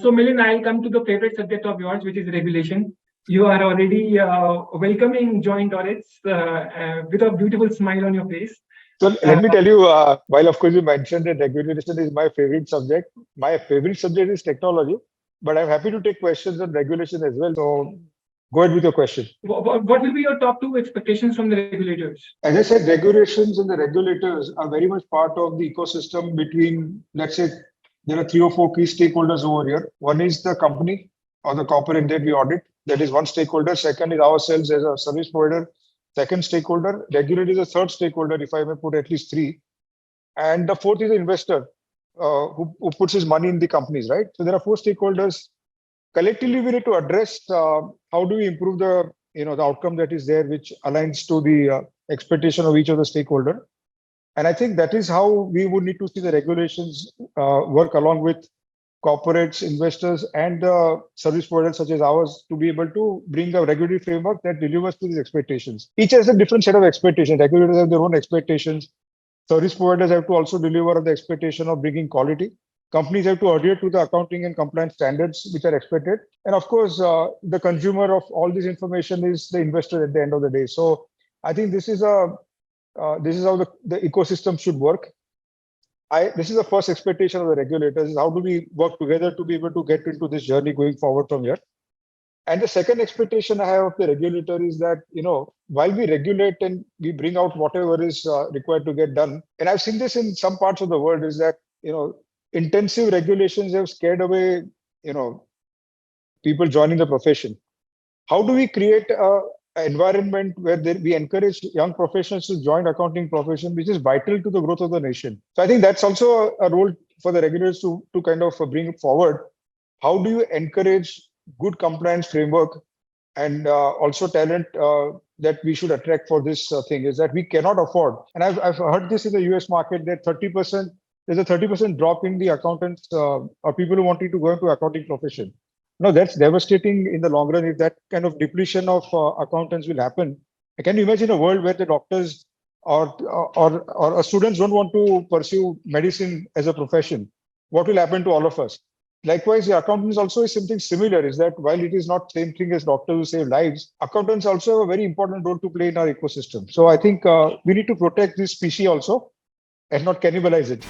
So, Milind, I'll come to the favorite subject of yours, which is regulation. You are already welcoming joint audits with a beautiful smile on your face. So let me tell you, while of course you mentioned that regulation is my favorite subject is technology, but I'm happy to take questions on regulation as well. So go ahead with your question. What will be your top two expectations from the regulators? As I said, regulations and the regulators are very much part of the ecosystem between, let's say, there are three or four key stakeholders over here. One is the company or the corporate that we audit. That is one stakeholder. Second is ourselves as a service provider. Second stakeholder. Regulator is a third stakeholder, if I may put at least three. And the fourth is the investor who puts his money in the companies, right? So there are four stakeholders. Collectively, we need to address how do we improve the outcome that is there, which aligns to the expectation of each of the stakeholder. And I think that is how we would need to see the regulations work along with corporates, investors, and service providers such as ours to be able to bring a regulatory framework that delivers to these expectations. Each has a different set of expectations. Regulators have their own expectations. Service providers have to also deliver on the expectation of bringing quality. Companies have to adhere to the accounting and compliance standards which are expected. And of course, the consumer of all this information is the investor at the end of the day. So I think this is how the ecosystem should work. This is the first expectation of the regulators, is how do we work together to be able to get into this journey going forward from here. And the second expectation I have of the regulator is that, while we regulate and we bring out whatever is required to get done, and I've seen this in some parts of the world, is that, intensive regulations have scared away, people joining the profession. How do we create an environment where we encourage young professionals to join accounting profession, which is vital to the growth of the nation? So I think that's also a role for the regulators to kind of bring it forward. How do you encourage good compliance framework and also talent that we should attract for this thing is that we cannot afford. And I've heard this in the US market that there's a 30% drop in the accountants or people who wanting to go into accounting profession. No, that's devastating in the long run if that kind of depletion of accountants will happen. Can you imagine a world where the doctors or students don't want to pursue medicine as a profession? What will happen to all of us? Likewise, the accountants also is something similar, is that while it is not same thing as doctors who save lives, accountants also have a very important role to play in our ecosystem. So I think we need to protect this species also and not cannibalize it.